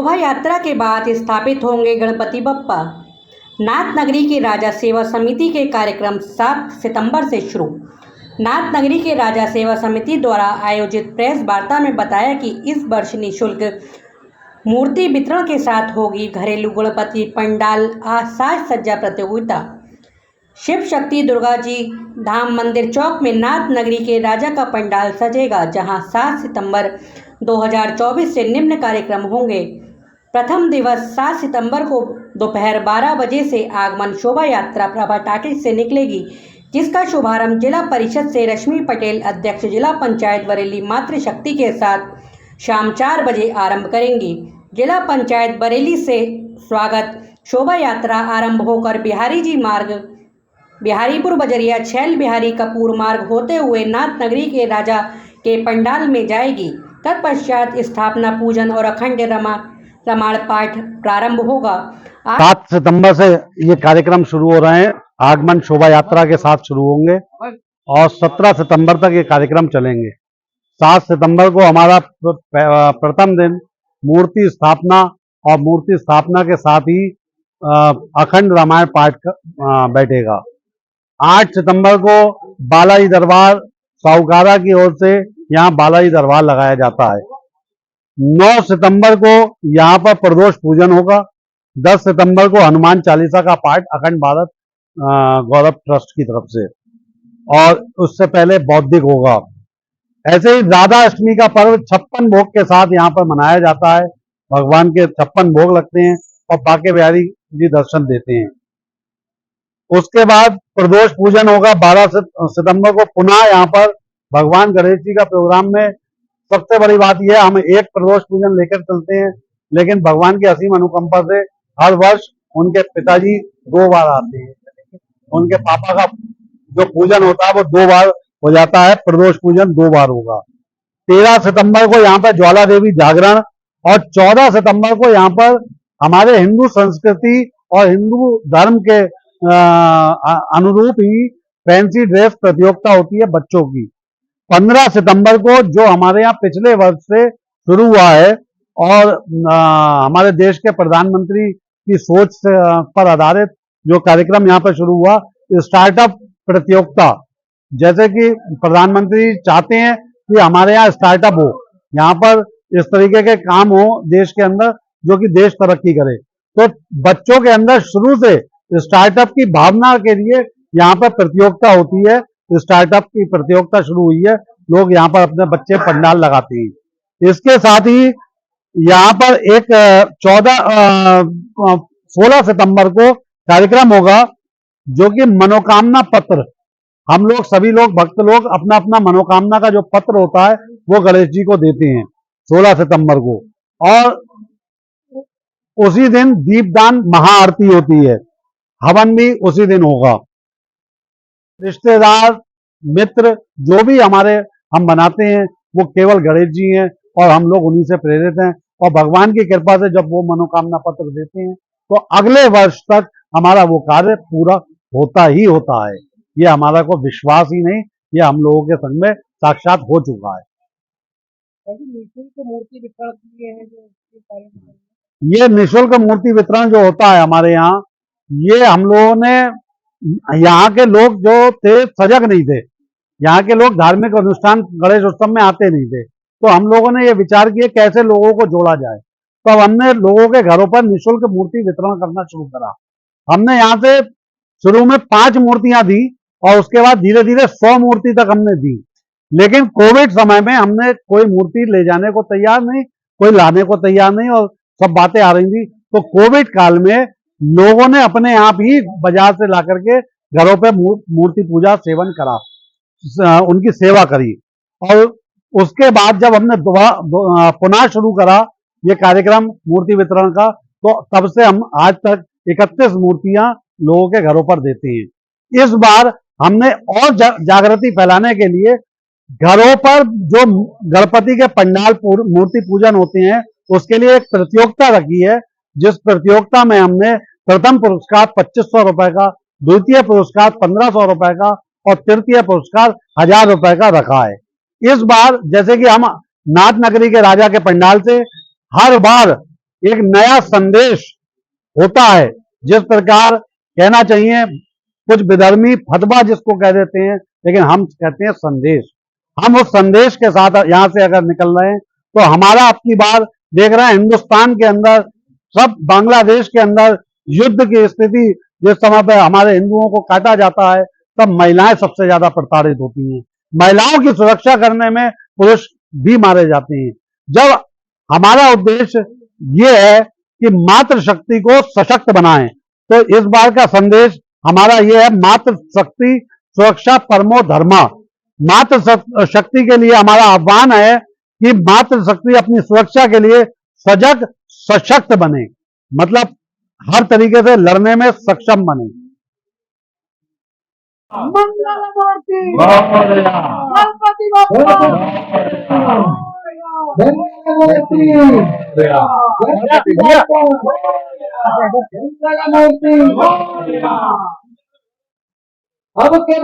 शोभा यात्रा के बाद स्थापित होंगे गणपति बप्पा। नाथ नगरी के राजा सेवा समिति के कार्यक्रम 7 सितंबर से शुरू। नाथ नगरी के राजा सेवा समिति द्वारा आयोजित प्रेस वार्ता में बताया कि इस वर्ष निःशुल्क मूर्ति वितरण के साथ होगी घरेलू गणपति पंडाल साज सज्जा प्रतियोगिता। शिव शक्ति दुर्गा जी धाम मंदिर चौक में नाथ नगरी के राजा का पंडाल सजेगा, जहां 7 सितंबर 2024 से निम्न कार्यक्रम होंगे। प्रथम दिवस 7 सितंबर को दोपहर 12 बजे से आगमन शोभा यात्रा प्रभा टाकिज से निकलेगी, जिसका शुभारंभ जिला परिषद से रश्मि पटेल अध्यक्ष जिला पंचायत बरेली मातृशक्ति के साथ शाम 4 बजे आरंभ करेंगी। जिला पंचायत बरेली से स्वागत शोभा यात्रा आरंभ होकर बिहारी जी मार्ग, बिहारीपुर बजरिया, छैल बिहारी कपूर मार्ग होते हुए नाथ नगरी के राजा के पंडाल में जाएगी। तत्पश्चात स्थापना पूजन और अखंड रामायण पाठ प्रारंभ होगा। 7 सितंबर से ये कार्यक्रम शुरू हो रहे हैं। आगमन शोभा यात्रा के साथ शुरू होंगे और 17 सितंबर तक ये कार्यक्रम चलेंगे। 7 सितंबर को हमारा प्रथम दिन मूर्ति स्थापना और मूर्ति स्थापना के साथ ही अखंड रामायण पाठ बैठेगा। 8 सितंबर को बालाजी दरबार साहूकारा की ओर से यहाँ बालाजी दरबार लगाया जाता है। 9 सितंबर को यहाँ पर प्रदोष पूजन होगा। 10 सितंबर को हनुमान चालीसा का पाठ अखंड भारत गौरव ट्रस्ट की तरफ से, और उससे पहले बौद्धिक होगा। ऐसे ही राधा अष्टमी का पर्व 56 भोग के साथ यहाँ पर मनाया जाता है। भगवान के 56 भोग लगते हैं और बाके बिहारी जी दर्शन देते हैं। उसके बाद प्रदोष पूजन होगा। 12 सितंबर को पुनः यहाँ पर भगवान गणेश जी का प्रोग्राम में सबसे बड़ी बात यह है, हम एक प्रदोष पूजन लेकर चलते हैं, लेकिन भगवान की असीम अनुकंपा से हर वर्ष उनके पिताजी 2 बार आते हैं। उनके पापा का जो पूजन होता है वो 2 बार हो जाता है। प्रदोष पूजन 2 बार होगा। 13 सितंबर को यहाँ पर ज्वाला देवी जागरण और 14 सितंबर को यहाँ पर हमारे हिंदू संस्कृति और हिंदू धर्म के अनुरूप ही फैंसी ड्रेस प्रतियोगिता होती है बच्चों की। 15 सितंबर को जो हमारे यहाँ पिछले वर्ष से शुरू हुआ है और हमारे देश के प्रधानमंत्री की सोच पर आधारित जो कार्यक्रम यहाँ पर शुरू हुआ, स्टार्टअप प्रतियोगिता। जैसे कि प्रधानमंत्री चाहते हैं कि हमारे यहाँ स्टार्टअप हो, यहाँ पर इस तरीके के काम हो देश के अंदर जो कि देश तरक्की करे, तो बच्चों के अंदर शुरू से स्टार्टअप की भावना के लिए यहाँ पर प्रतियोगिता होती है। स्टार्टअप की प्रतियोगिता शुरू हुई है, लोग यहाँ पर अपने बच्चे पंडाल लगाते हैं। इसके साथ ही यहाँ पर एक 16 सितंबर को कार्यक्रम होगा जो कि मनोकामना पत्र, हम लोग सभी लोग भक्त लोग अपना अपना मनोकामना का जो पत्र होता है वो गणेश जी को देते हैं 16 सितंबर को। और उसी दिन दीपदान महाआरती होती है, हवन भी उसी दिन होगा। रिश्तेदार मित्र जो भी हमारे हम बनाते हैं वो केवल गणेश जी हैं और हम लोग उन्हीं से प्रेरित हैं, और भगवान की कृपा से जब वो मनोकामना पत्र देते हैं तो अगले वर्ष तक हमारा वो कार्य पूरा होता ही होता है। ये हमारा को विश्वास ही नहीं, ये हम लोगों के संग में साक्षात हो चुका है। निःशुल्क मूर्ति वितरण ये निःशुल्क मूर्ति वितरण जो होता है हमारे यहाँ, ये हम लोगों ने, यहाँ के लोग जो थे सजग नहीं थे, यहाँ के लोग धार्मिक अनुष्ठान गणेश उत्सव में आते नहीं थे, तो हम लोगों ने ये विचार किया कैसे लोगों को जोड़ा जाए। तो अब हमने लोगों के घरों पर निःशुल्क मूर्ति वितरण करना शुरू करा। हमने यहाँ से शुरू में 5 मूर्तियां दी और उसके बाद धीरे धीरे 100 मूर्ति तक हमने दी, लेकिन कोविड समय में हमने कोई मूर्ति ले जाने को तैयार नहीं, कोई लाने को तैयार नहीं, और सब बातें आ रही थी। तो कोविड काल में लोगों ने अपने आप ही बाजार से ला करके घरों पे मूर्ति पूजा सेवन करा, उनकी सेवा करी। और उसके बाद जब हमने पुनः शुरू करा ये कार्यक्रम मूर्ति वितरण का, तो तब से हम आज तक 31 मूर्तियां लोगों के घरों पर देते हैं। इस बार हमने और जागृति फैलाने के लिए घरों पर जो गणपति के पंडाल मूर्ति पूजन होते हैं उसके लिए एक प्रतियोगिता रखी है, जिस प्रतियोगिता में हमने प्रथम पुरस्कार 2500 रुपए का, द्वितीय पुरस्कार 1500 रुपए का और तृतीय पुरस्कार 1000 रुपए का रखा है। इस बार जैसे कि हम नाथ नगरी के राजा के पंडाल से हर बार एक नया संदेश होता है। जिस प्रकार कहना चाहिए, कुछ विधर्मी फतवा जिसको कह देते हैं, लेकिन हम कहते हैं संदेश। हम उस संदेश के साथ यहां से अगर निकल रहे हैं तो हमारा अब की बार देख रहे हैं हिंदुस्तान के अंदर, सब बांग्लादेश के अंदर युद्ध की स्थिति, जिस समय पे हमारे हिंदुओं को काटा जाता है तब महिलाएं सबसे ज्यादा प्रताड़ित होती हैं। महिलाओं की सुरक्षा करने में पुरुष भी मारे जाते हैं। जब हमारा उद्देश्य ये है कि मातृशक्ति को सशक्त बनाएं, तो इस बार का संदेश हमारा ये है, मातृशक्ति सुरक्षा परमो धर्मा। मातृशक्ति के लिए हमारा आह्वान है कि मातृशक्ति अपनी सुरक्षा के लिए सजग सशक्त बने, मतलब हर तरीके से लड़ने में सक्षम बने। मंगलमूर्ति गणपति बप्पा मंगलमूर्ति मंगलमूर्ति। अब के